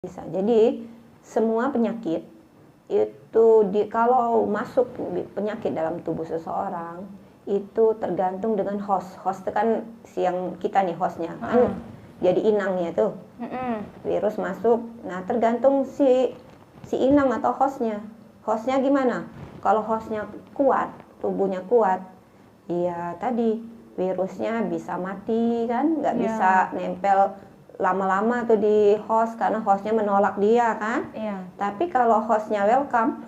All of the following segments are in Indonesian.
Bisa. Jadi semua penyakit itu kalau masuk penyakit dalam tubuh seseorang itu tergantung dengan host. Host itu kan yang kita nih hostnya kan jadi inangnya tuh. Virus masuk. Nah, tergantung si inang atau hostnya. Hostnya gimana? Kalau hostnya kuat, tubuhnya kuat, ya tadi virusnya bisa mati kan, nggak bisa nempel lama-lama tuh di host karena hostnya menolak dia kan. Tapi kalau hostnya welcome,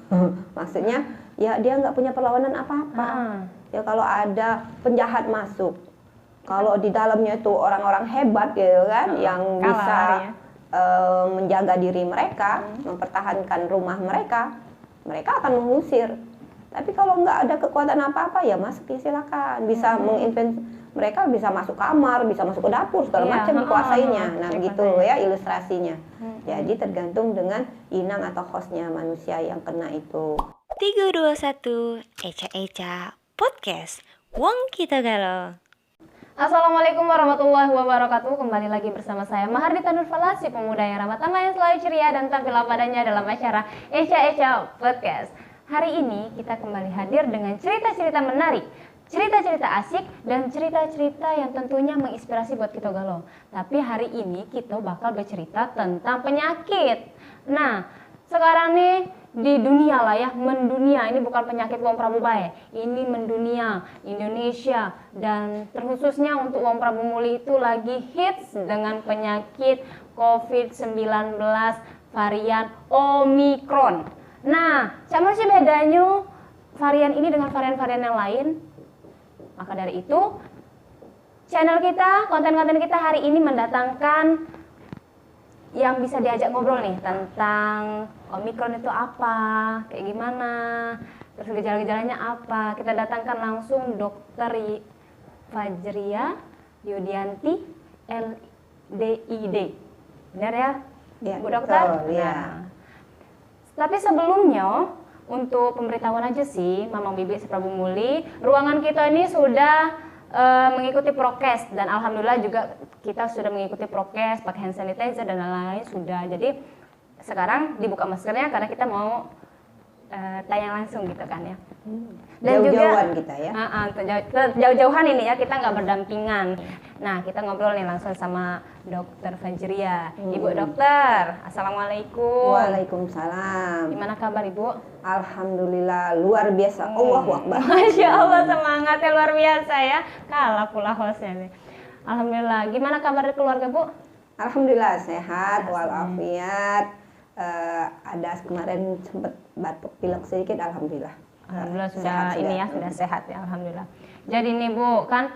maksudnya ya dia nggak punya perlawanan apa-apa. Ya kalau ada penjahat masuk, kalau di dalamnya itu orang-orang hebat gitu kan, yang bisa menjaga diri mereka, mempertahankan rumah mereka, mereka akan mengusir. Tapi kalau nggak ada kekuatan apa-apa ya masuk, silakan. Bisa mereka bisa masuk kamar, bisa masuk ke dapur, segala macam dikuasainya. Nah gitu ya ilustrasinya. Jadi tergantung dengan inang atau hostnya manusia yang kena itu. 3, 2, 1, Eca Podcast Wong Kita Galau. Assalamualaikum warahmatullahi wabarakatuh. Kembali lagi bersama saya Mahardita Nurfala, si pemuda yang ramah tamah, yang selalu ceria dan tampil apa adanya dalam acara Eca Podcast. Hari ini kita kembali hadir dengan cerita-cerita menarik, cerita-cerita asik, dan cerita-cerita yang tentunya menginspirasi buat kita galau. Tapi hari ini kita bakal bercerita tentang penyakit. Nah, sekarang nih di dunia lah ya, mendunia, ini bukan penyakit Wong Prabu Bae, ini mendunia, Indonesia, dan terkhususnya untuk Wong Prabu Muli itu lagi hits dengan penyakit COVID-19 varian Omikron. Nah, sama sih bedanya varian ini dengan varian-varian yang lain? Maka dari itu, channel kita, konten-konten kita hari ini mendatangkan yang bisa diajak ngobrol nih tentang Omikron itu apa, kayak gimana, terus gejala-gejalanya apa. Kita datangkan langsung Dr. Fajria Yudianti LDID. Benar ya? Ya, Bu Dokter? Betul, ya. Nah, tapi sebelumnya untuk pemberitahuan aja sih, Mamang Bibi Prabu Muli, ruangan kita ini sudah mengikuti prokes, dan alhamdulillah juga kita sudah mengikuti prokes, pakai hand sanitizer dan lain-lain sudah. Jadi sekarang dibuka maskernya karena kita mau tayang langsung gitu kan ya. Dan jauh-jauhan juga kita ya. Jauh-jauhan ini ya, kita nggak berdampingan. Nah, kita ngobrol nih langsung sama Dr. Fajria. Ibu Dokter, Assalamualaikum. Waalaikumsalam. Gimana kabar Ibu? Alhamdulillah luar biasa. Allahu Akbar. Masya Allah, semangatnya luar biasa ya. Kalah pula hostnya nih. Alhamdulillah. Gimana kabar keluarga Bu? Alhamdulillah sehat walafiat. Ada kemarin sempat batuk pilek sedikit, alhamdulillah. Alhamdulillah sudah ini ya, sudah sehat ya, alhamdulillah. Jadi nih Bu, kan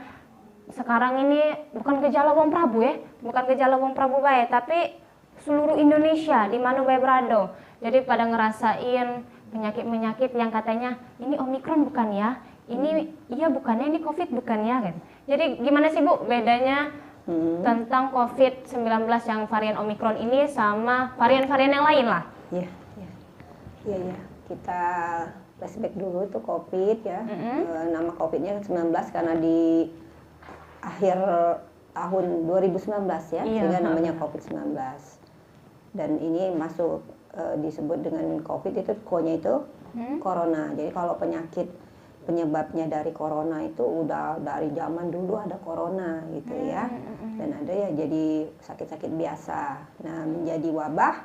sekarang ini bukan gejala Wong Prabu ya, bukan gejala Wong Prabu bae, tapi seluruh Indonesia di mana bae berado. Jadi pada ngerasain penyakit-penyakit yang katanya ini Omikron bukan ya, ini iya bukannya, ini COVID bukan ya kan. Jadi gimana sih Bu bedanya tentang COVID-19 yang varian Omikron ini sama varian-varian yang lain lah? Iya. Kita flashback dulu tuh COVID ya. Nama COVID-nya 19 karena di akhir tahun 2019 ya, sehingga namanya COVID-19. Dan ini masuk disebut dengan COVID itu ko-nya itu corona. Jadi kalau penyebabnya dari corona itu udah dari zaman dulu ada corona gitu ya. Dan ada ya jadi sakit-sakit biasa. Nah, menjadi wabah,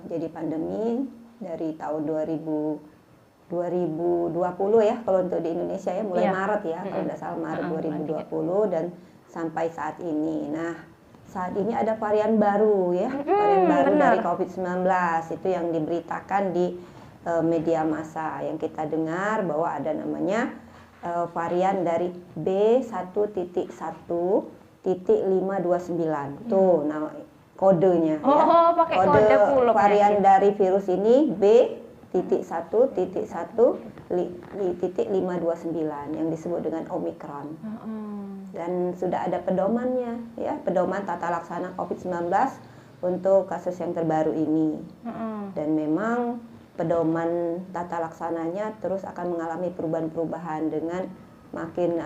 jadi pandemi dari tahun 2020 ya kalau untuk di Indonesia ya, mulai Maret ya, kalau tidak salah Maret 2020 dan sampai saat ini. Nah, saat ini ada varian baru ya, varian baru dari COVID-19 itu yang diberitakan di media massa, yang kita dengar bahwa ada namanya varian dari B1.1.529. Tuh nama kodenya ya. Pakai kode pula varian dari virus ini B.1.1.529 yang disebut dengan Omikron. Dan sudah ada pedomannya ya, pedoman tata laksana COVID-19 untuk kasus yang terbaru ini. Dan memang pedoman tata laksananya terus akan mengalami perubahan-perubahan dengan makin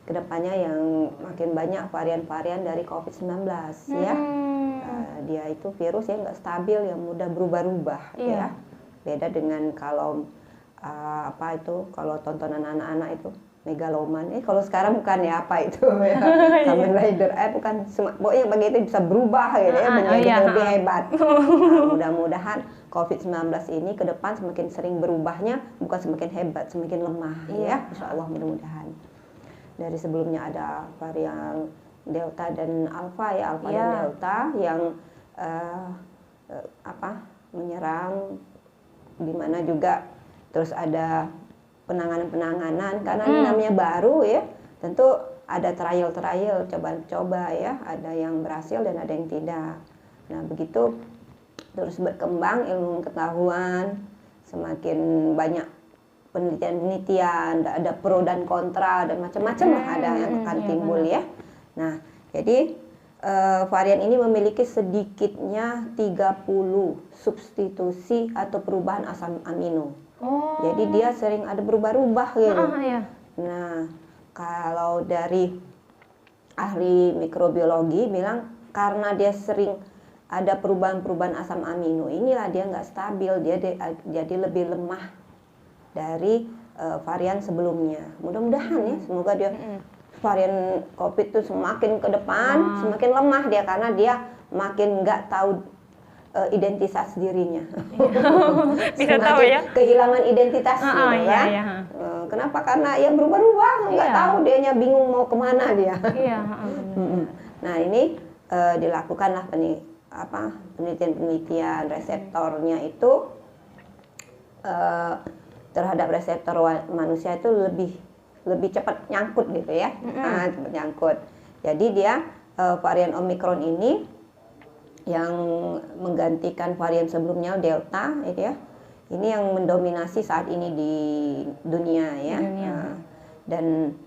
kedepannya yang makin banyak varian-varian dari COVID-19 ya. Dia itu virus yang nggak stabil, yang mudah berubah-ubah Iya. ya. Beda dengan kalau kalau tontonan anak-anak itu Megaloman. Kalau sekarang bukan ya apa itu ya. Kamen Rider bukan pokoknya begitu bisa berubah gitu ya menjadi lebih hebat. Nah, mudah-mudahan COVID-19 ini ke depan semakin sering berubahnya, bukan semakin hebat, semakin lemah ya. Insya Allah mudah-mudahan. Dari sebelumnya ada varian Delta dan Alpha ya, Alpha dan Delta yang menyerang, di mana juga terus ada penanganan karena ini namanya baru ya, tentu ada trial coba-coba ya, ada yang berhasil dan ada yang tidak. Nah begitu terus berkembang ilmu pengetahuan, semakin banyak penelitian, ada pro dan kontra dan macam-macam lah ada yang akan timbul ya. Nah jadi varian ini memiliki sedikitnya 30 substitusi atau perubahan asam amino. Jadi dia sering ada berubah-ubah gitu. Nah, kalau dari ahli mikrobiologi bilang karena dia sering ada perubahan-perubahan asam amino, inilah dia nggak stabil, dia jadi lebih lemah dari varian sebelumnya. Mudah-mudahan ya, semoga dia varian COVID itu semakin ke depan, semakin lemah dia karena dia makin nggak tahu identitas dirinya. Bisa tahu ya, kehilangan identitas gitu kan. Kenapa? Karena ya berubah-ubah, nggak tahu dianya bingung mau kemana dia. Nah ini dilakukanlah penelitian reseptornya itu terhadap reseptor manusia itu lebih cepat nyangkut gitu ya, cepat nyangkut. Jadi dia varian Omicron ini yang menggantikan varian sebelumnya Delta gitu ya. Ini yang mendominasi saat ini di dunia ya. Dan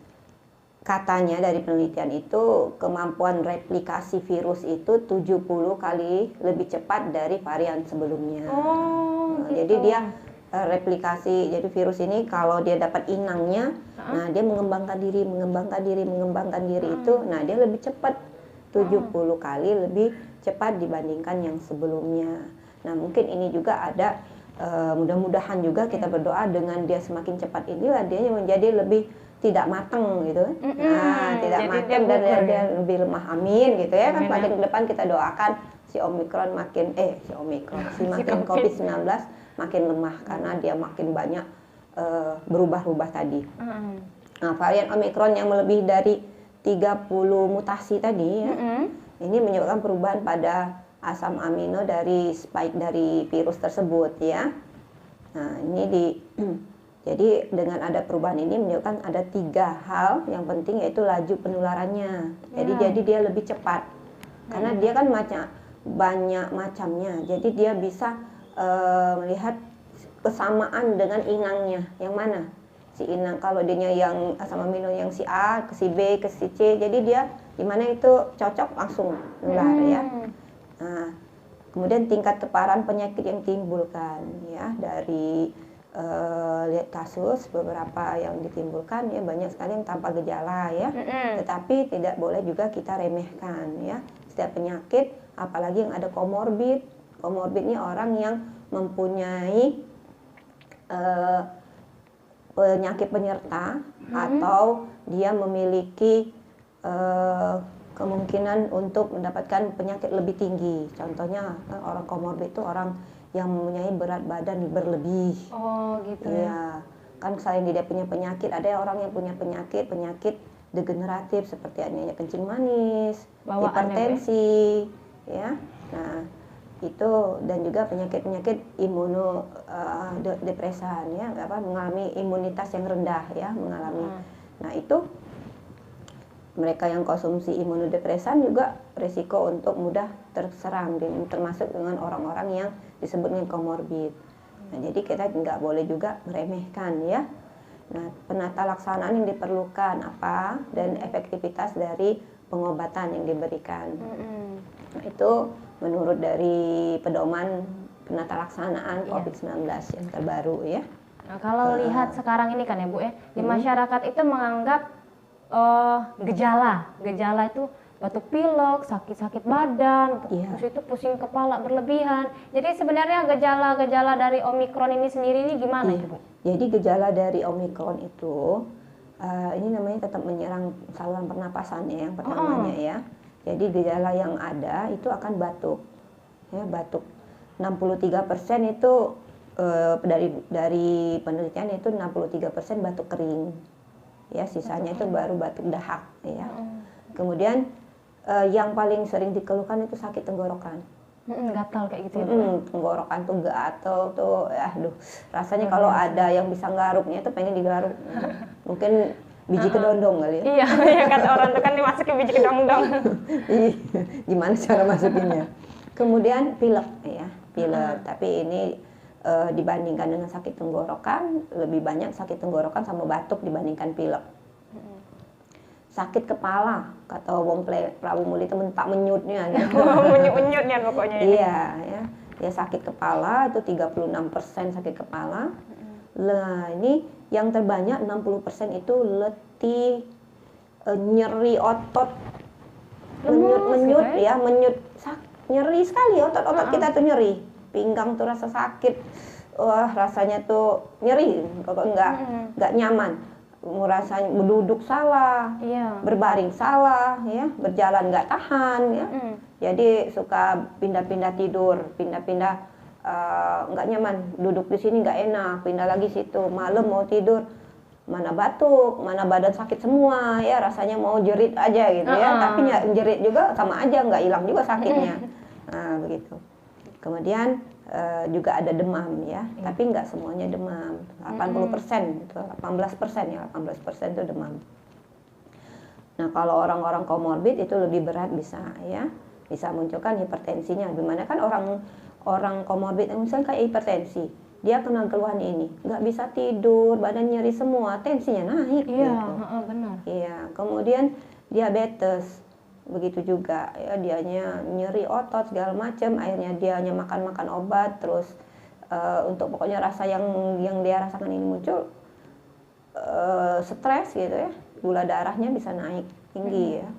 katanya dari penelitian itu kemampuan replikasi virus itu 70 kali lebih cepat dari varian sebelumnya. Gitu. Jadi dia replikasi, jadi virus ini kalau dia dapat inangnya, nah dia mengembangkan diri itu, nah dia lebih cepat 70 kali lebih cepat dibandingkan yang sebelumnya. Nah mungkin ini juga ada mudah-mudahan juga kita berdoa dengan dia semakin cepat inilah dia menjadi lebih tidak matang gitu. Nah tidak matang dan dia lebih lemah, amin gitu ya. Kan makin ke depan kita doakan si COVID-19 makin lemah karena dia makin banyak berubah-ubah tadi. Nah varian Omicron yang melebihi dari 30 mutasi tadi ya, ini menyebabkan perubahan pada asam amino dari spike dari virus tersebut ya. Nah ini jadi dengan ada perubahan ini menyebabkan ada 3 hal yang penting, yaitu laju penularannya. Jadi dia lebih cepat karena dia kan banyak macamnya. Jadi dia bisa melihat kesamaan dengan inangnya yang mana. Si inang kalau dia yang asam amino yang si A ke si B ke si C, jadi dia di mana itu cocok langsung nular ya. Nah, kemudian tingkat keparaan penyakit yang timbulkan ya, dari lihat kasus beberapa yang ditimbulkan ya, banyak sekali yang tanpa gejala ya. Tetapi tidak boleh juga kita remehkan ya. Setiap penyakit apalagi yang ada komorbid ini orang yang mempunyai penyakit penyerta atau dia memiliki kemungkinan untuk mendapatkan penyakit lebih tinggi. Contohnya orang komorbid itu orang yang mempunyai berat badan berlebih. Oh gitu ya. Kan selain dia punya penyakit, ada orang yang punya penyakit degeneratif seperti adanya kencing manis, hipertensi, ya. Nah itu dan juga penyakit imunodepresan ya, mengalami imunitas yang rendah ya, Nah itu mereka yang konsumsi imunodepresan juga risiko untuk mudah terserang, termasuk dengan orang-orang yang disebut dengan komorbid. Nah jadi kita nggak boleh juga meremehkan ya. Nah penata laksanaan yang diperlukan apa dan efektivitas dari pengobatan yang diberikan. Nah itu menurut dari pedoman penata laksanaan COVID-19 yang terbaru ya. Nah, kalau lihat sekarang ini kan ya Bu ya, di masyarakat itu menganggap gejala itu batuk pilek, sakit-sakit badan, Iya. terus itu pusing kepala berlebihan. Jadi sebenarnya gejala-gejala dari Omikron ini sendiri ini gimana Iya. itu, Bu? Jadi gejala dari Omikron itu ini namanya tetap menyerang saluran pernapasannya yang pertamanya ya. Jadi gejala yang ada itu akan batuk. Ya, batuk. 63% itu dari penelitian itu 63% batuk kering. Ya, sisanya itu baru batuk dahak ya. Kemudian yang paling sering dikeluhkan itu sakit tenggorokan. Gatal kayak gitu ya, Bu? Tenggorokan tuh gatel tuh, aduh, rasanya kalau ada yang bisa garuknya itu pengen digaruk. Mungkin biji kedondong kali ya. Iya, ya kata orang tuh kan dimasukin biji kedong-dong. Ih, gimana cara masukinnya? Kemudian pilek ya, pilek. Tapi ini dibandingkan dengan sakit tenggorokan, lebih banyak sakit tenggorokan sama batuk dibandingkan pilek. Sakit kepala, kata Wong Prabu Muli itu mentak menyutnya gitu. Menyut-menyutnya pokoknya ini. Iya, ya. Ya sakit kepala itu 36% sakit kepala. Nah, ini yang terbanyak 60% itu letih, nyeri otot, menyut-menyut ya, nyeri sekali otot-otot kita tuh nyeri. Pinggang tuh rasa sakit. Wah, rasanya tuh nyeri, kok enggak nyaman. Rasanya duduk salah, Iya. berbaring salah, ya, berjalan nggak tahan, ya. Jadi suka pindah-pindah tidur, pindah-pindah nggak nyaman, duduk di sini nggak enak, pindah lagi situ, malam mau tidur, mana batuk, mana badan sakit semua, ya, rasanya mau jerit aja gitu ya, tapi jerit juga sama aja, nggak hilang juga sakitnya, nah begitu. Kemudian juga ada demam ya, tapi nggak semuanya demam, 80% gitu, 18% ya, 18% itu demam. Nah kalau orang-orang komorbid itu lebih berat bisa ya, bisa munculkan hipertensinya. Dimana kan orang komorbid misalnya kayak hipertensi, dia kena keluhan ini, nggak bisa tidur, badan nyeri semua, tensinya naik. Iya, gitu. benar. Iya, kemudian diabetes begitu juga ya, dianya nyeri otot segala macam, akhirnya dianya makan obat terus untuk pokoknya rasa yang dia rasakan ini muncul, stres gitu ya, gula darahnya bisa naik tinggi ya,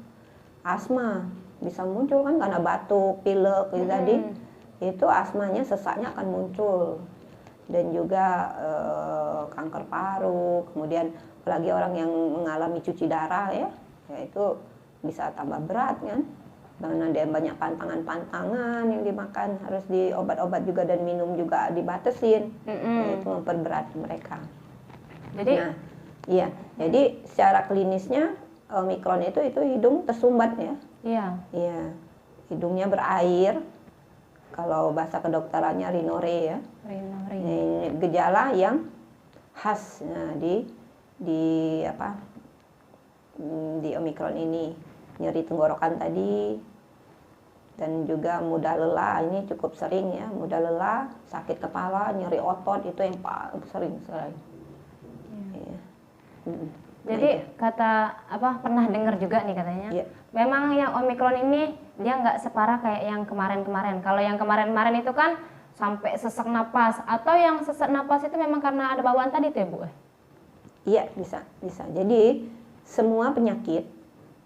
asma bisa muncul kan karena batuk pilek gitu tadi, itu asmanya sesaknya akan muncul, dan juga kanker paru, kemudian apalagi orang yang mengalami cuci darah ya itu bisa tambah berat kan, karena dia banyak pantangan yang dimakan, harus di obat-obat juga dan minum juga dibatesin, itu memperberat mereka. Jadi, nah, iya, jadi secara klinisnya Omikron itu hidung tersumbat ya, iya, hidungnya berair, kalau bahasa kedokterannya rhinore ya, ini gejala yang khas di Omikron ini. Nyeri tenggorokan tadi, dan juga mudah lelah, ini cukup sering ya, mudah lelah, sakit kepala, nyeri otot, itu yang paling sering sekali. Ya. Jadi kata pernah dengar juga nih katanya, memang yang Omikron ini dia nggak separah kayak yang kemarin-kemarin. Kalau yang kemarin-kemarin itu kan sampai sesak napas, atau yang sesak napas itu memang karena ada bawaan tadi tuh ya, Bu? Iya, bisa. Jadi semua penyakit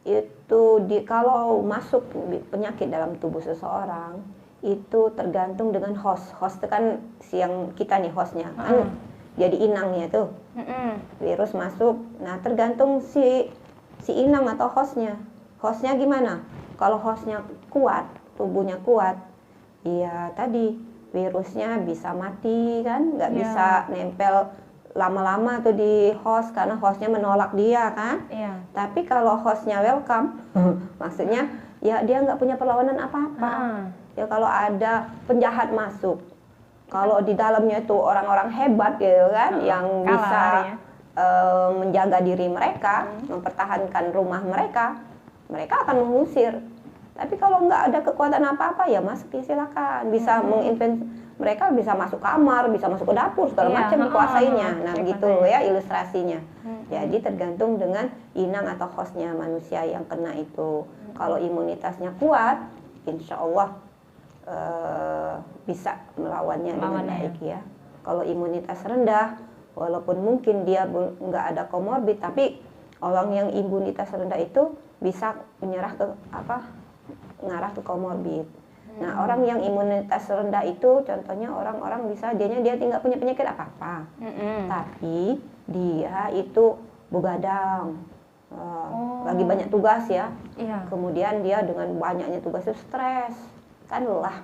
itu kalau masuk penyakit dalam tubuh seseorang itu tergantung dengan host itu kan yang kita nih hostnya kan, jadi inangnya tuh virus masuk, nah tergantung si inang atau hostnya gimana. Kalau hostnya kuat, tubuhnya kuat, ya tadi virusnya bisa mati kan, nggak bisa nempel lama-lama tuh di host karena hostnya menolak dia kan. Tapi kalau hostnya welcome, maksudnya ya dia nggak punya perlawanan apa-apa. Ya kalau ada penjahat masuk, kalau di dalamnya itu orang-orang hebat gitu kan, yang bisa menjaga diri mereka, mempertahankan rumah mereka akan mengusir. Tapi kalau nggak ada kekuatan apa-apa ya masuk, silakan, bisa mereka bisa masuk kamar, bisa masuk ke dapur, segala macam dikuasainya. Nah, begitu ya ilustrasinya. Jadi tergantung dengan inang atau hostnya manusia yang kena itu. Kalau imunitasnya kuat, insya Allah bisa melawannya dengan baik ya. Kalau imunitas rendah, walaupun mungkin dia nggak ada komorbid, tapi orang yang imunitas rendah itu bisa menyerah ke ngarah ke komorbid. Nah, orang yang imunitas rendah itu contohnya orang-orang bisa dia tidak punya penyakit apa-apa. Tapi dia itu begadang. Lagi banyak tugas ya. Iya. Kemudian dia dengan banyaknya tugas itu stres. Kan lelah.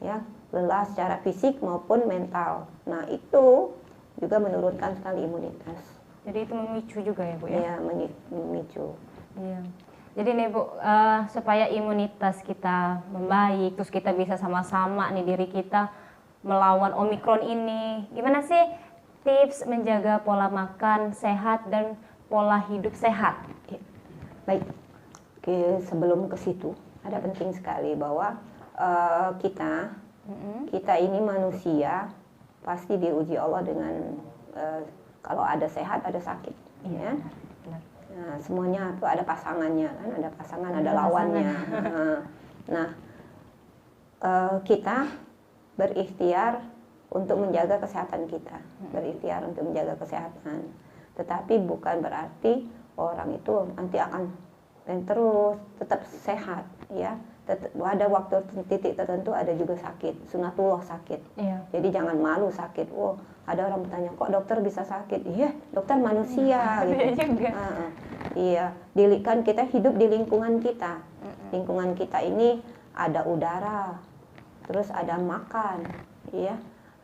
Ya, lelah secara fisik maupun mental. Nah, itu juga menurunkan sekali imunitas. Jadi itu memicu juga ya Bu ya? Ya, memicu. Iya. Jadi nih Bu, supaya imunitas kita membaik, terus kita bisa sama-sama nih diri kita melawan Omikron ini. Gimana sih tips menjaga pola makan sehat dan pola hidup sehat? Ya. Baik, sebelum ke situ ada penting sekali bahwa kita ini manusia pasti diuji Allah dengan kalau ada sehat ada sakit, ya. Benar. Nah, semuanya itu ada pasangannya kan, ada pasangan, ada lawannya. Nah, kita berikhtiar untuk menjaga kesehatan kita, berikhtiar untuk menjaga kesehatan. Tetapi bukan berarti orang itu nanti akan terus tetap sehat, ya. Ada waktu titik tertentu ada juga sakit, sunatullah sakit. Iya. Jadi jangan malu sakit. Oh, ada orang bertanya, kok dokter bisa sakit? Iya, dokter manusia gitu. juga. Iya, kan kita hidup di lingkungan kita. Lingkungan kita ini ada udara, terus ada makan, iya,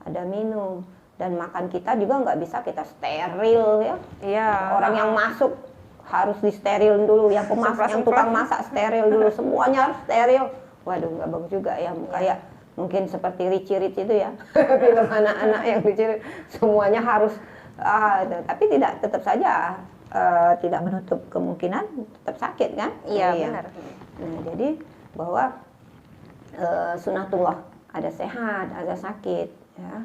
ada minum. Dan makan kita juga nggak bisa kita steril ya. Iya. Orang yang masuk harus disteril dulu, yang tukang masak steril dulu, semuanya harus steril. Waduh, nggak bagus juga ya, kayak mungkin seperti Rich itu ya, film anak-anak yang Rich, semuanya harus, tapi tetap saja tidak menutup kemungkinan tetap sakit kan? Iya, benar. Nah, jadi bahwa sunatullah ada sehat, ada sakit, ya.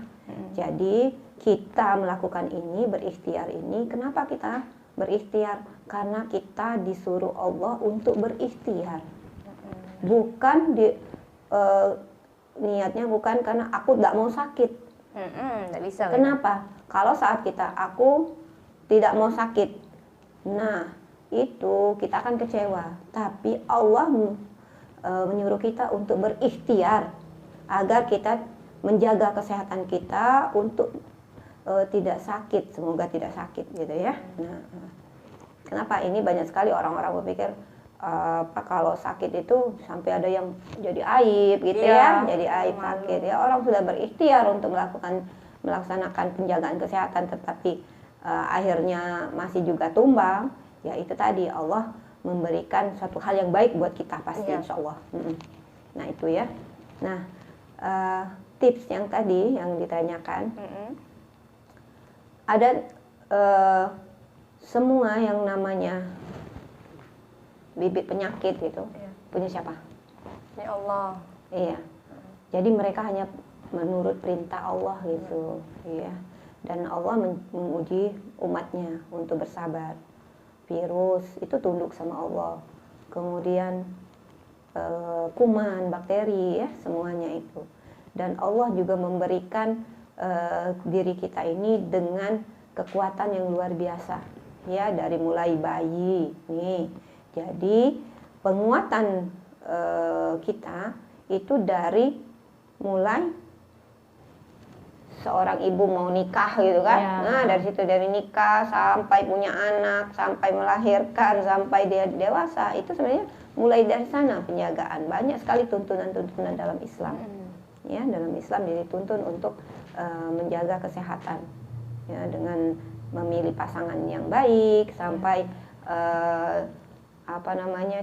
Jadi kita melakukan ini, berikhtiar ini, kenapa kita berikhtiar? Karena kita disuruh Allah untuk berikhtiar, bukan niatnya bukan karena aku tidak mau sakit. Nggak bisa. Kenapa? Kalau saat aku tidak mau sakit, nah itu kita akan kecewa. Tapi Allah menyuruh kita untuk berikhtiar agar kita menjaga kesehatan kita untuk tidak sakit, semoga tidak sakit gitu ya. Nah, kenapa ini banyak sekali orang-orang berpikir kalau sakit itu sampai ada yang jadi aib gitu ya, jadi aib sakit ya. Orang sudah berikhtiar untuk melaksanakan penjagaan kesehatan, tetapi akhirnya masih juga tumbang. Ya itu tadi, Allah memberikan suatu hal yang baik buat kita pasti, insya Allah. Nah itu ya. Nah tips yang tadi yang ditanyakan, ada semua yang namanya bibit penyakit gitu, punya siapa? Ya Allah. Iya. Jadi mereka hanya menurut perintah Allah gitu, iya. Dan Allah menguji umatnya untuk bersabar. Virus itu tunduk sama Allah. Kemudian kuman, bakteri ya, semuanya itu. Dan Allah juga memberikan diri kita ini dengan kekuatan yang luar biasa. Ya, dari mulai bayi nih. Jadi penguatan kita itu dari mulai seorang ibu mau nikah gitu kan. Nah, dari situ, dari nikah sampai punya anak, sampai melahirkan, sampai dia dewasa, itu sebenarnya mulai dari sana penjagaan. Banyak sekali tuntunan-tuntunan dalam Islam. Ya, dalam Islam dituntun untuk menjaga kesehatan. Ya, dengan memilih pasangan yang baik, sampai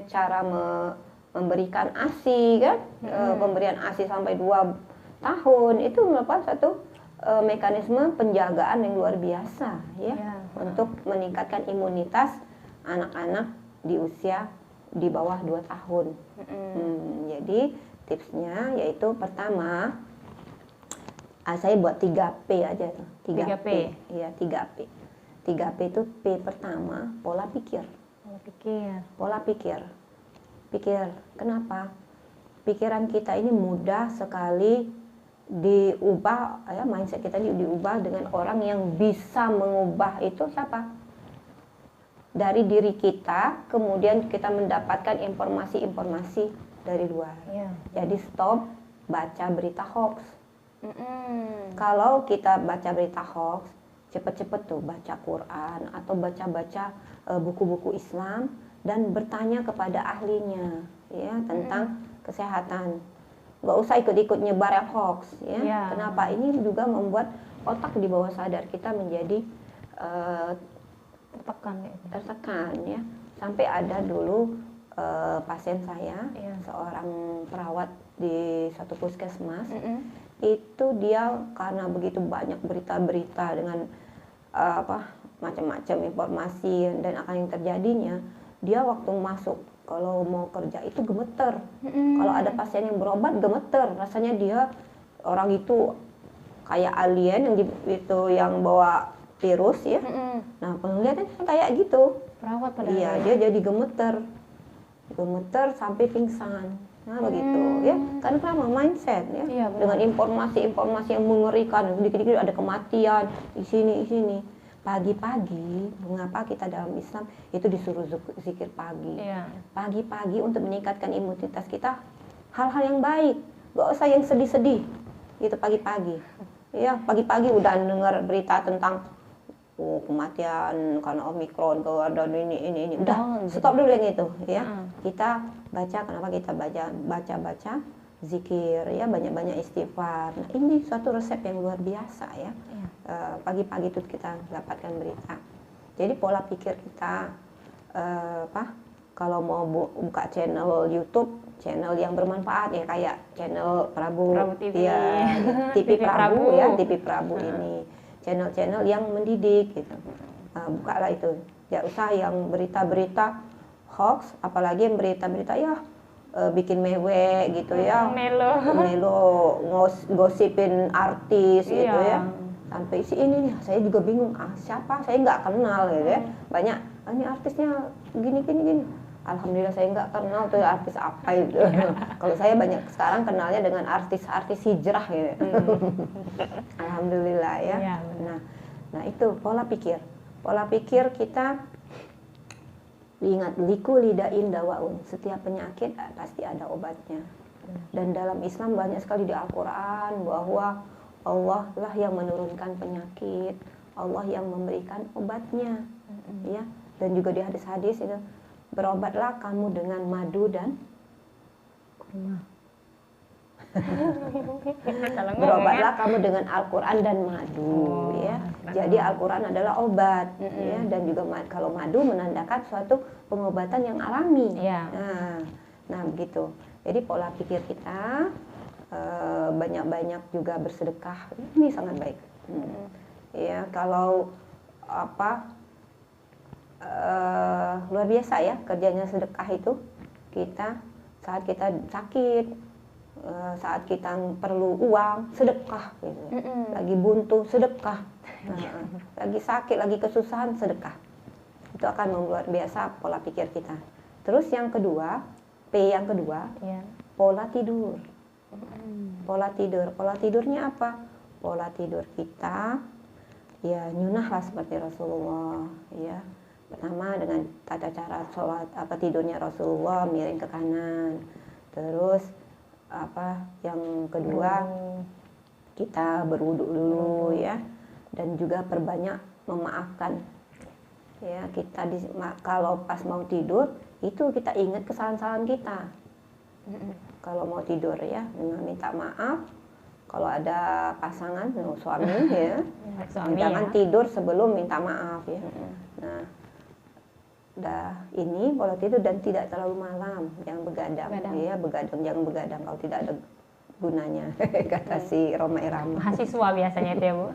cara memberikan ASI kan, pemberian ASI sampai 2 tahun itu merupakan satu mekanisme penjagaan yang luar biasa ya, untuk meningkatkan imunitas anak-anak di usia di bawah 2 tahun. Jadi tipsnya yaitu pertama, saya buat 3P aja tuh. 3P. Iya, 3P. 3P itu P pertama, pola pikir. Pola pikir. Pikir. Kenapa? Pikiran kita ini mudah sekali diubah, ya, mindset kita diubah dengan orang yang bisa mengubah itu siapa? dari diri kita, kemudian kita mendapatkan informasi-informasi dari luar. Iya. Jadi stop baca berita hoax. Mm-mm. Kalau kita baca berita hoax, cepet-cepet tuh baca Quran atau baca-baca buku-buku Islam dan bertanya kepada ahlinya ya tentang kesehatan. Nggak usah ikut-ikut nyebar yang hoax ya. Iya. Kenapa? Ini juga membuat otak di bawah sadar kita menjadi Tertekan ya. tertekan ya. Sampai ada dulu pasien saya, Iya. seorang perawat di suatu puskesmas. Mm-mm. Itu dia karena begitu banyak berita-berita dengan macam-macam informasi dan akan yang terjadinya, dia waktu masuk kalau mau kerja itu gemeter. Kalau ada pasien yang berobat gemeter, rasanya dia orang itu kayak alien itu yang bawa virus ya. Mm-mm. Nah penglihatannya kayak gitu. Perawat pada Iya, dia jadi gemeter sampai pingsan. Nah begitu ya, karena kenapa mindset ya, Iya, benar. dengan informasi-informasi yang mengerikan, dikit-dikit ada kematian di sini. Pagi-pagi, mengapa kita dalam Islam itu disuruh zikir pagi? Iya. Pagi-pagi untuk meningkatkan imunitas kita, hal-hal yang baik, gak usah yang sedih-sedih, gitu pagi-pagi. Ya pagi-pagi udah dengar berita tentang kematian karena Omikron, dan ini. Udah, Jangan, stop dulu yang itu ya. Heeh. Kita baca, kenapa kita baca zikir ya, banyak-banyak istighfar. Nah, ini suatu resep yang luar biasa ya. Iya. Pagi-pagi itu kita dapatkan berita. Jadi pola pikir kita kalau mau buka channel YouTube, channel yang bermanfaat ya kayak channel Prabu TV. ya, TV TV Prabu Prabu. ya, TV Prabu ini. Channel-channel yang mendidik gitu. Bukalah itu. Ya usah yang berita-berita hoax, apalagi yang berita-berita ya bikin mewek gitu ya. Melo gosipin artis gitu Iya. ya. Sampai si ini nih, saya juga bingung, siapa? Saya nggak kenal gitu ya. Banyak, ini artisnya gini. Alhamdulillah saya nggak kenal tuh artis apa itu. Kalau saya banyak sekarang kenalnya dengan artis-artis hijrah gitu. Alhamdulillah ya. Iya, benar. Nah itu pola pikir. Pola pikir kita ingat liku lidain dawaun. Setiap penyakit pasti ada obatnya. Dan dalam Islam banyak sekali di Al-Quran bahwa Allah lah yang menurunkan penyakit, Allah yang memberikan obatnya, ya. Dan juga di hadis-hadis itu berobatlah kamu dengan madu dan berobatlah kamu dengan Al-Quran dan madu, ya. Jadi Al-Quran adalah obat, ya. Dan juga kalau madu menandakan suatu pengobatan yang alami. Iya. Nah begitu. Jadi pola pikir kita banyak-banyak juga bersedekah, ini sangat baik. Ya kalau luar biasa ya kerjanya sedekah itu. Kita saat kita sakit, saat kita perlu uang, sedekah gitu. Lagi buntu, sedekah. Lagi sakit, lagi kesusahan, sedekah. Itu akan membuat biasa pola pikir kita. Terus yang kedua, P yang kedua, Iya. pola tidur. Pola tidur. Pola tidurnya apa? Pola tidur kita ya nyunahlah seperti Rasulullah ya. Pertama dengan tata cara sholat tidurnya Rasulullah miring ke kanan. Terus yang kedua kita berwudu dulu ya, dan juga perbanyak memaafkan ya. Kita kalau pas mau tidur itu kita ingat kesalahan-kesalahan kita. Kalau mau tidur ya minta maaf. Kalau ada pasangan suami ya, jangan tidur sebelum minta maaf ya. Nah ini pola tidur dan tidak terlalu malam, jangan begadang. Ya, jangan begadang kalau tidak ada gunanya. Kata si Roma Irama. Mahasiswa biasanya itu ya Bu?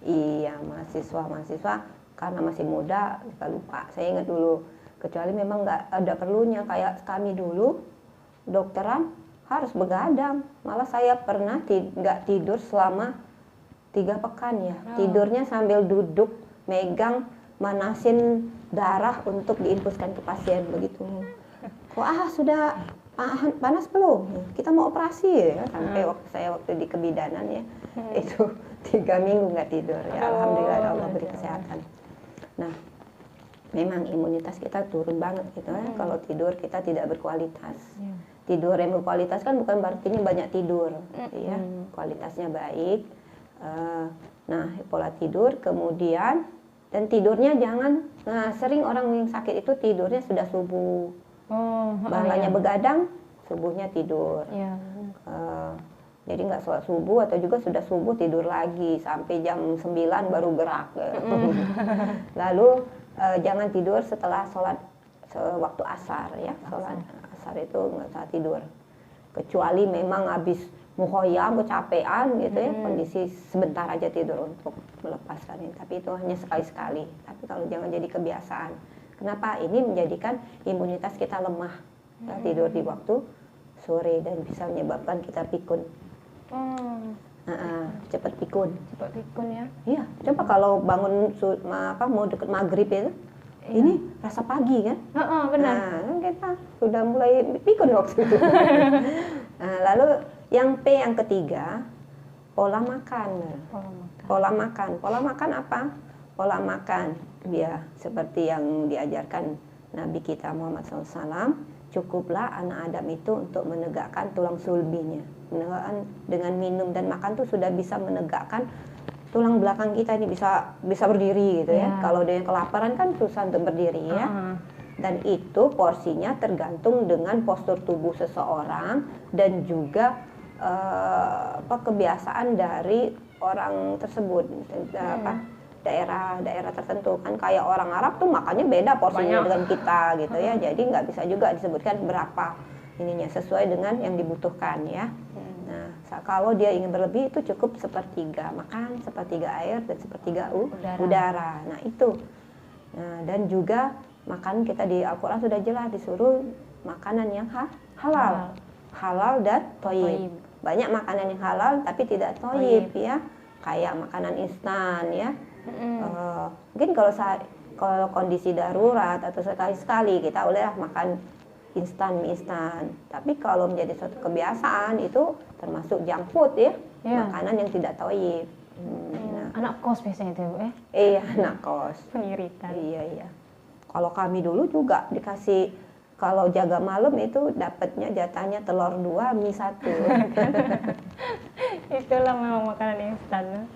Iya, mahasiswa karena masih muda suka lupa. Saya ingat dulu, kecuali memang nggak ada perlunya kayak kami dulu dokteran harus begadang. Malah saya pernah nggak tidur selama 3 pekan ya. Tidurnya sambil duduk megang manasin darah untuk diinfuskan ke pasien begitu. Kok sudah panas belum? Kita mau operasi ya. Sampai waktu di kebidanan ya, itu 3 minggu nggak tidur ya. Alhamdulillah Allah beri kesehatan. Nah memang imunitas kita turun banget gitu ya. Kalau tidur kita tidak berkualitas. Iya. Tidur yang berkualitas kan bukan berarti banyak tidur, ya. Kualitasnya baik. Nah, pola tidur kemudian dan tidurnya jangan. Nah, sering orang yang sakit itu tidurnya sudah subuh. Balanya begadang, subuhnya tidur. Iya. Jadi nggak sholat subuh atau juga sudah subuh tidur lagi sampai jam 9 baru gerak. Lalu jangan tidur setelah sholat waktu asar ya. Sholat asar itu nggak usah tidur. Kecuali memang habis muhoyam, kecapean gitu ya, kondisi sebentar aja tidur untuk melepaskan ini. Tapi itu hanya sekali-sekali. Tapi kalau jangan jadi kebiasaan. Kenapa? Ini menjadikan imunitas kita lemah. Kita tidur di waktu sore dan bisa menyebabkan kita pikun. Cepat pikun. Cepat pikun ya. Iya, coba kalau bangun mau deket maghrib itu, ini rasa pagi kan? Benar. Nah, kan kita sudah mulai pikun waktu itu. Nah, lalu yang ketiga, pola makan. Pola makan apa? Pola makan dia seperti yang diajarkan Nabi kita Muhammad SAW. Cukuplah anak Adam itu untuk menegakkan tulang sulbinya. Menegakkan dengan minum dan makan tuh sudah bisa menegakkan tulang belakang kita ini bisa berdiri gitu ya. Kalau dia kelaparan kan susah untuk berdiri ya. Dan itu porsinya tergantung dengan postur tubuh seseorang dan juga kebiasaan dari orang tersebut. Daerah tertentu kan kayak orang Arab tuh makannya beda porsinya dengan kita gitu ya. Jadi nggak bisa juga disebutkan berapa ininya sesuai dengan yang dibutuhkan ya. Nah, kalau dia ingin berlebih itu cukup sepertiga makan, sepertiga air dan sepertiga udara. Nah, itu. Nah, dan juga makan kita di Al-Qur'an sudah jelas disuruh makanan yang halal. Halal dan thayyib. Banyak makanan yang halal tapi tidak thayyib ya. Kayak makanan instan ya. Mungkin kalau kondisi darurat atau sekali-sekali kita bolehlah makan mie instan. Tapi kalau menjadi suatu kebiasaan itu termasuk junk food ya, makanan yang tidak thayyib. Anak kos biasanya itu ya? Iya, anak kos. Pengiritan. Iya. Kalau kami dulu juga dikasih, kalau jaga malam itu dapatnya jatahnya telur 2, mie 1. Itulah memang makanan instan.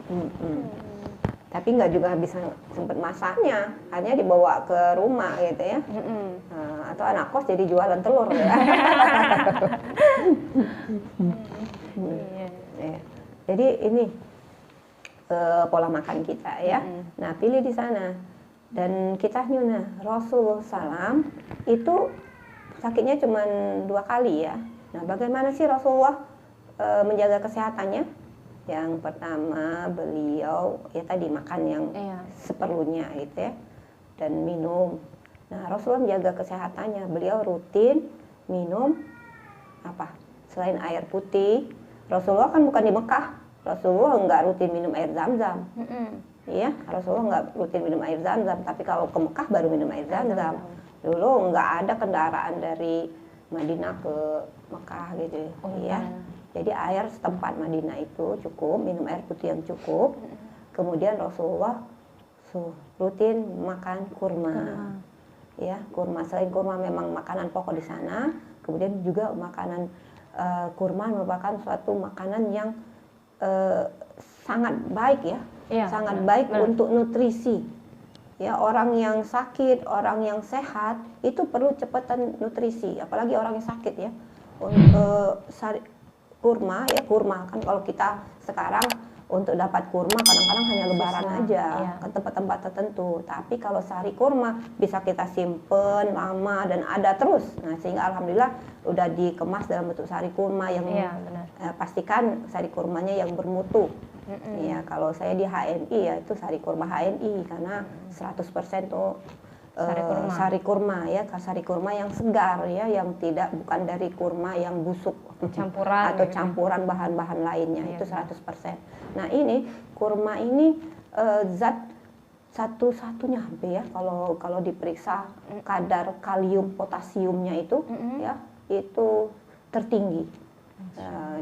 Tapi nggak juga bisa sempat masaknya, hanya dibawa ke rumah gitu ya. Nah, atau anak kos jadi jualan telur ya. Ya. Jadi ini pola makan kita ya. Nah, pilih di sana. Dan kita nyuna Rasulullah SAW itu sakitnya cuma 2 kali ya. Nah, bagaimana sih Rasulullah menjaga kesehatannya? Yang pertama beliau ya tadi makan yang seperlunya gitu ya, dan minum. Nah, Rasulullah menjaga kesehatannya, beliau rutin minum apa? Selain air putih, Rasulullah kan bukan di Mekah, Rasulullah nggak rutin minum air Zam-Zam. Iya, Rasulullah nggak rutin minum air Zam-Zam, tapi kalau ke Mekah baru minum air Zam-Zam. Dulu nggak ada kendaraan dari Madinah ke Mekah gitu ya. Jadi air setempat Madinah itu cukup, minum air putih yang cukup. Kemudian Rasulullah rutin makan kurma. Ya, kurma. Selain kurma memang makanan pokok di sana, kemudian juga makanan kurma merupakan suatu makanan yang sangat baik ya. Sangat baik untuk nutrisi. Ya, orang yang sakit, orang yang sehat itu perlu cepatan nutrisi, apalagi orang yang sakit ya. Kurma kan kalau kita sekarang untuk dapat kurma kadang-kadang hanya lebaran aja ke tempat-tempat tertentu. Tapi kalau sari kurma bisa kita simpen lama dan ada terus. Nah, sehingga alhamdulillah udah dikemas dalam bentuk sari kurma yang pastikan sari kurmanya yang bermutu. Ya, kalau saya di HNI ya itu sari kurma HNI karena 100% tuh sari kurma ya, sari kurma yang segar ya, yang bukan dari kurma yang busuk campuran atau campuran bahan-bahan lainnya itu 100%. Nah, ini kurma ini zat satu-satunya hampir ya kalau diperiksa kadar kalium potasiumnya itu ya itu tertinggi.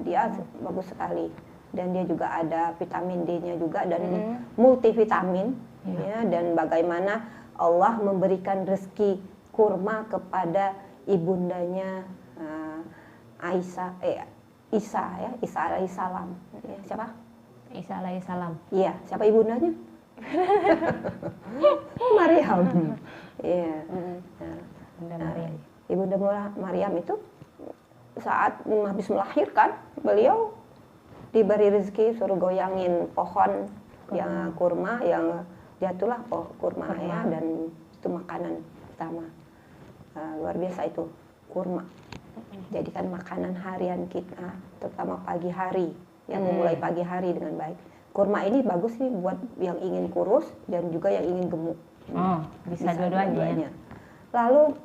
Dia bagus sekali dan dia juga ada vitamin D-nya juga dan multivitamin ya, dan bagaimana Allah memberikan rezeki kurma kepada ibundanya Isa alaihissalam. Ya, siapa? Isa alaihissalam. Iya, siapa ibundanya? Maryam. Iya. Bunda Maryam. Ibunda Maryam itu saat habis melahirkan, beliau diberi rezeki suruh goyangin pohon yang kurma, yang jatuhlah kurma ya, dan itu makanan utama. Luar biasa itu kurma. Jadikan makanan harian kita, terutama pagi hari, yang memulai pagi hari dengan baik. Kurma ini bagus sih buat yang ingin kurus dan juga yang ingin gemuk. Oh, bisa dua-duanya. Lalu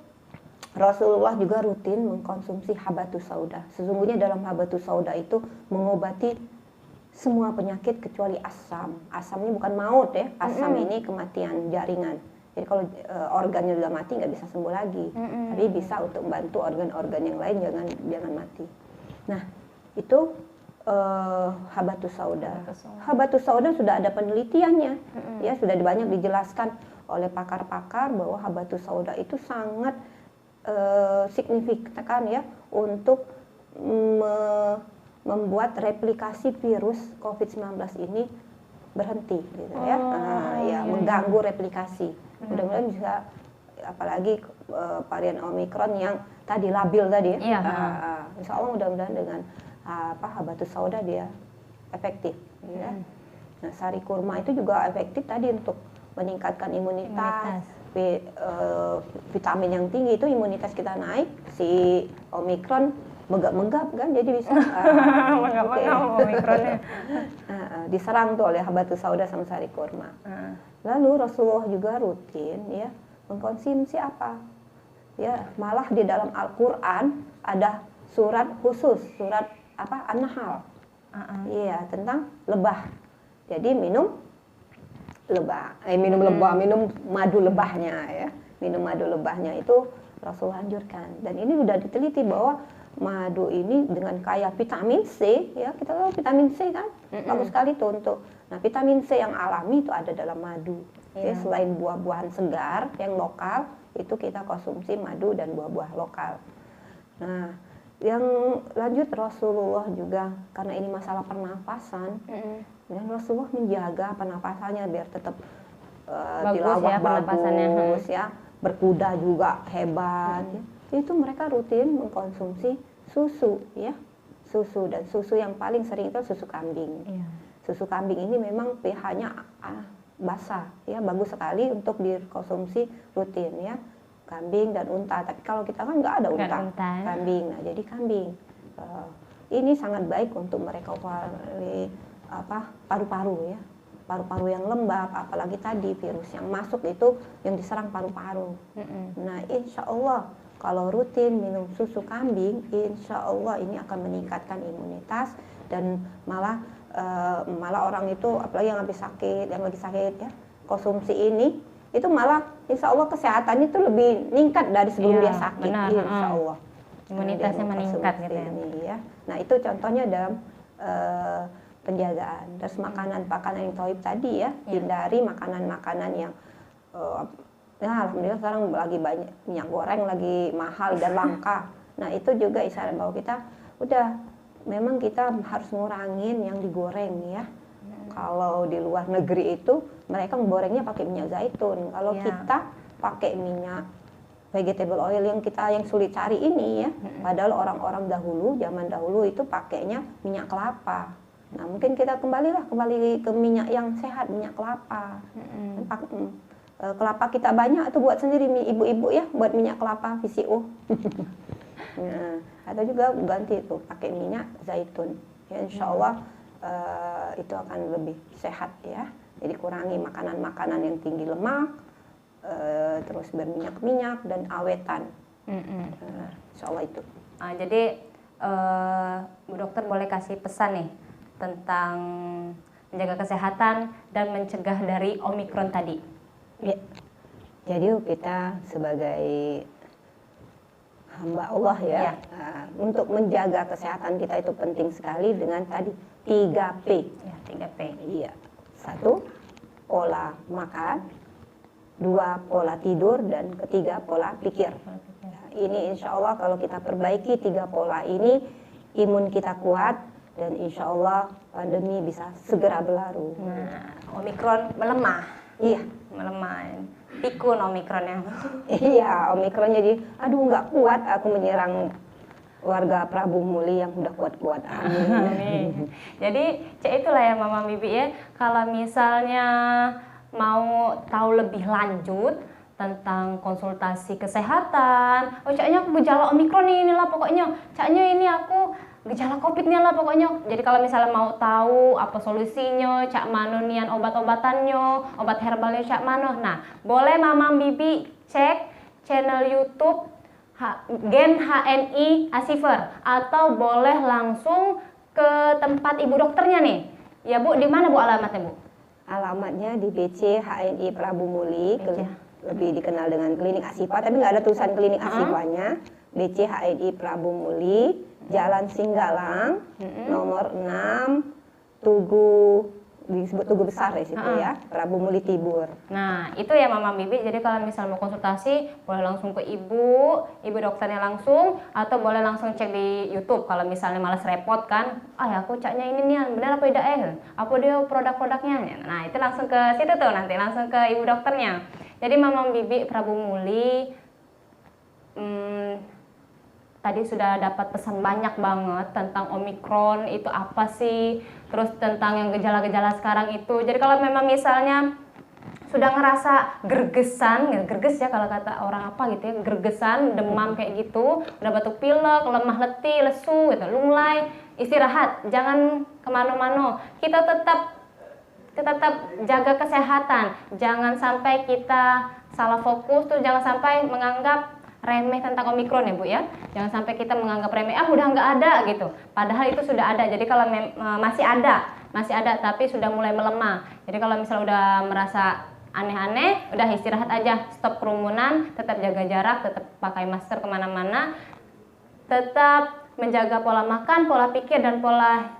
Rasulullah juga rutin mengkonsumsi habatus sauda. Sesungguhnya dalam habatus sauda itu mengobati semua penyakit kecuali asam. Asam ini bukan maut ya, asam ini kematian jaringan. Jadi kalau organnya sudah mati nggak bisa sembuh lagi, tapi bisa untuk membantu organ-organ yang lain jangan mati. Nah itu habatus sauda. Habatus sauda sudah ada penelitiannya, ya sudah banyak dijelaskan oleh pakar-pakar bahwa habatus sauda itu sangat signifikan ya untuk membuat replikasi virus COVID-19 ini berhenti, gitu ya, mengganggu replikasi. Mudah-mudahan bisa, apalagi varian Omicron yang tadi labil tadi, insya Allah mudah-mudahan dengan habatus sauda dia efektif. Ya. Nah, sari kurma itu juga efektif tadi untuk meningkatkan imunitas. Vitamin yang tinggi itu imunitas kita naik, si Omicron megap-megap kan, jadi bisa Omicronnya. diserang tuh oleh habatus sauda sama sari kurma. Lalu Rasulullah juga rutin ya mengkonsumsi apa? Ya, malah di dalam Al-Qur'an ada surat khusus, surat apa? An-Nahl. Iya, tentang lebah. Jadi minum madu lebahnya ya. Minum madu lebahnya itu Rasul anjurkan. Dan ini sudah diteliti bahwa madu ini dengan kaya vitamin C ya, kita tahu vitamin C kan bagus sekali tuh untuk. Nah, vitamin C yang alami itu ada dalam madu. Ya, selain buah-buahan segar yang lokal, itu kita konsumsi madu dan buah-buah lokal. Nah, yang lanjut Rasulullah juga karena ini masalah pernafasan, dan Rasulullah menjaga pernapasannya biar tetap tilawah bagus ya, berkuda juga hebat. Ya. Itu mereka rutin mengkonsumsi susu ya, susu, dan susu yang paling sering itu susu kambing. Susu kambing ini memang pH-nya basah ya, bagus sekali untuk dikonsumsi rutin ya, kambing dan unta. Tapi kalau kita kan nggak ada unta. Kambing. Nah, jadi kambing ini sangat baik untuk merecovery paru-paru ya, paru-paru yang lembab, apalagi tadi virus yang masuk itu yang diserang paru-paru. Nah, insya Allah kalau rutin minum susu kambing, insya Allah ini akan meningkatkan imunitas, dan malah orang itu apalagi yang lagi sakit ya, konsumsi ini itu malah insya Allah kesehatan itu lebih meningkat dari sebelum dia sakit. Insya Allah imunitasnya meningkat gitu ya. Nah, itu contohnya dalam penjagaan. Terus makanan yang thayyib tadi ya, hindari makanan-makanan yang alhamdulillah sekarang lagi banyak minyak goreng lagi mahal dan langka. Nah, itu juga isyarat bahwa kita memang kita harus ngurangin yang digoreng ya. Kalau di luar negeri itu mereka menggorengnya pakai minyak zaitun. Kalau kita pakai minyak vegetable oil yang sulit cari ini ya. Padahal orang-orang zaman dahulu itu pakainya minyak kelapa. Nah, mungkin kita kembali ke minyak yang sehat, minyak kelapa. Kelapa kita banyak tuh buat sendiri ibu-ibu ya, buat minyak kelapa VCO. Nah, atau juga ganti itu pakai minyak zaitun. Ya, insya Allah itu akan lebih sehat ya. Jadi kurangi makanan-makanan yang tinggi lemak, terus berminyak-minyak dan awetan. Insya Allah itu. Jadi Bu Dokter boleh kasih pesan nih tentang menjaga kesehatan dan mencegah dari Omicron tadi. Ya. Jadi kita sebagai hamba Allah ya, untuk menjaga kesehatan kita itu penting sekali dengan tadi 3P. Ya, 3P. Iya. 1, pola makan. 2 pola tidur, dan ketiga pola pikir. Ini insya Allah kalau kita perbaiki 3 pola ini, imun kita kuat dan insya Allah pandemi bisa segera berlalu. Nah, Omikron melemah. Iya, Melemah. Pikun Omikronnya. iya, Omikron jadi, aduh nggak kuat aku menyerang warga Prabu Muli yang udah kuat-kuat. Amin. Amin. Jadi itulah ya Mama Bibi ya, kalau misalnya mau tahu lebih lanjut tentang konsultasi kesehatan, oh caknya aku gejala Omikron ini lah pokoknya, caknya ini aku gejala COVID-nya lah pokoknya. Jadi kalau misalnya mau tahu apa solusinya, cak mano nian obat-obatannya, obat herbalnya cak mano. Nah, boleh Mama Bibi cek channel YouTube Gen HNI Asifer, atau boleh langsung ke tempat ibu dokternya nih. Ya Bu, di mana Bu alamatnya Bu? Alamatnya di BC HNI Prabu Muli, lebih dikenal dengan klinik Asifa, tapi nggak ada tulisan klinik Asifanya. BC HNI Prabu Muli, Jalan Singgalang, nomor 6, Tugu, disebut Tugu Besar ya situ ya, Prabu Muli Tibur. Nah, itu ya Mama Bibi. Jadi kalau misal mau konsultasi, boleh langsung ke ibu dokternya langsung, atau boleh langsung cek di YouTube kalau misalnya malas repot kan. Ya aku caknya ini nih, benar apa tidak apa dia produk-produknya. Nah, itu langsung ke situ tuh, nanti langsung ke ibu dokternya. Jadi Mama Bibi Prabu Muli tadi sudah dapat pesan banyak banget tentang Omikron itu apa sih, terus tentang yang gejala-gejala sekarang itu. Jadi kalau memang misalnya sudah ngerasa gergesan, gerges ya kalau kata orang apa gitu ya, gergesan, demam kayak gitu, udah batuk pilek, lemah letih, lesu gitu, mulai istirahat, jangan kemana-mana. Kita tetap jaga kesehatan, jangan sampai kita salah fokus, tuh jangan sampai menganggap remeh tentang Omikron ya Bu ya. Jangan sampai kita menganggap remeh, udah nggak ada gitu. Padahal itu sudah ada. Jadi kalau masih ada tapi sudah mulai melemah. Jadi kalau misalnya udah merasa aneh-aneh, udah istirahat aja, stop kerumunan, tetap jaga jarak, tetap pakai masker kemana-mana, tetap menjaga pola makan, pola pikir dan pola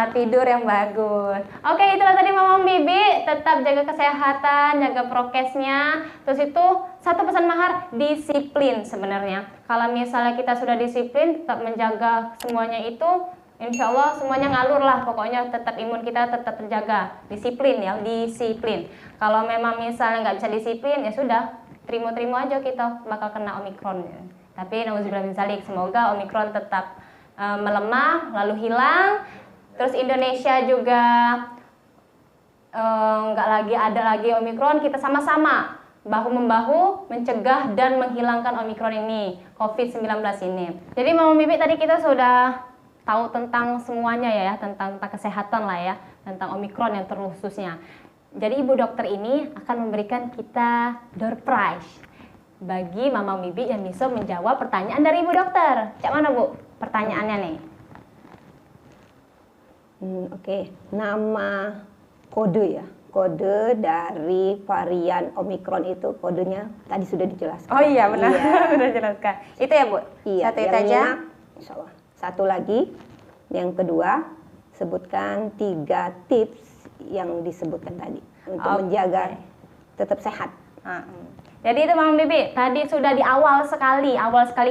tidur yang bagus. Oke, itulah tadi Mama Bibi, tetap jaga kesehatan, jaga prokesnya. Terus itu satu pesan mahar, disiplin sebenarnya. Kalau misalnya kita sudah disiplin, tetap menjaga semuanya itu, insya Allah semuanya ngalur lah. Pokoknya tetap imun kita tetap terjaga. Disiplin ya, disiplin. Kalau memang misalnya nggak bisa disiplin, ya sudah, terima aja kita bakal kena Omikron. Tapi nauzubillah min dzalik, semoga Omikron tetap melemah lalu hilang, terus Indonesia juga nggak lagi ada lagi Omikron, kita sama-sama bahu-membahu mencegah dan menghilangkan Omikron ini, COVID-19 ini. Jadi Mama Bibi tadi kita sudah tahu tentang semuanya ya, tentang kesehatan lah ya, tentang Omikron yang terkhususnya. Jadi ibu dokter ini akan memberikan kita door prize bagi Mama Bibi yang bisa menjawab pertanyaan dari ibu dokter. Cak mana Bu pertanyaannya nih? Oke. Nama kode ya, kode dari varian Omikron itu kodenya tadi sudah dijelaskan. Oh iya benar, sudah jelaskan. Itu ya Bu? Iya. Satu itu aja. Insya Allah. Satu lagi, yang kedua, sebutkan 3 tips yang disebutkan tadi untuk menjaga tetap sehat. Jadi itu Mama Bibi, tadi sudah di awal sekali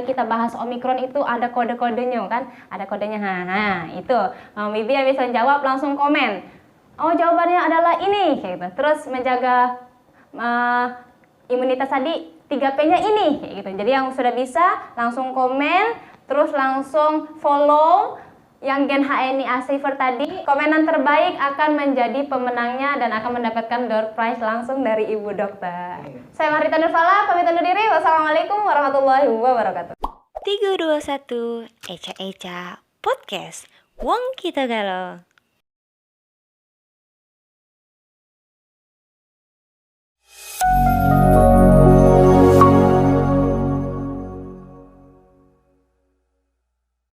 kita bahas Omikron itu ada kode-kodenya kan, ada kodenya. Itu Mama Bibi yang bisa jawab langsung komen. Oh jawabannya adalah ini, kayak gitu. Terus menjaga imunitas tadi 3P-nya ini, kayak gitu. Jadi yang sudah bisa langsung komen, terus langsung follow yang Gen HNI Asifer tadi. Komenan terbaik akan menjadi pemenangnya dan akan mendapatkan door prize langsung dari ibu dokter. Saya Mahrita Nurfala, pamit undur diri. Wassalamualaikum warahmatullahi wabarakatuh. 321 Eca Eca Podcast Wong Kita Galau.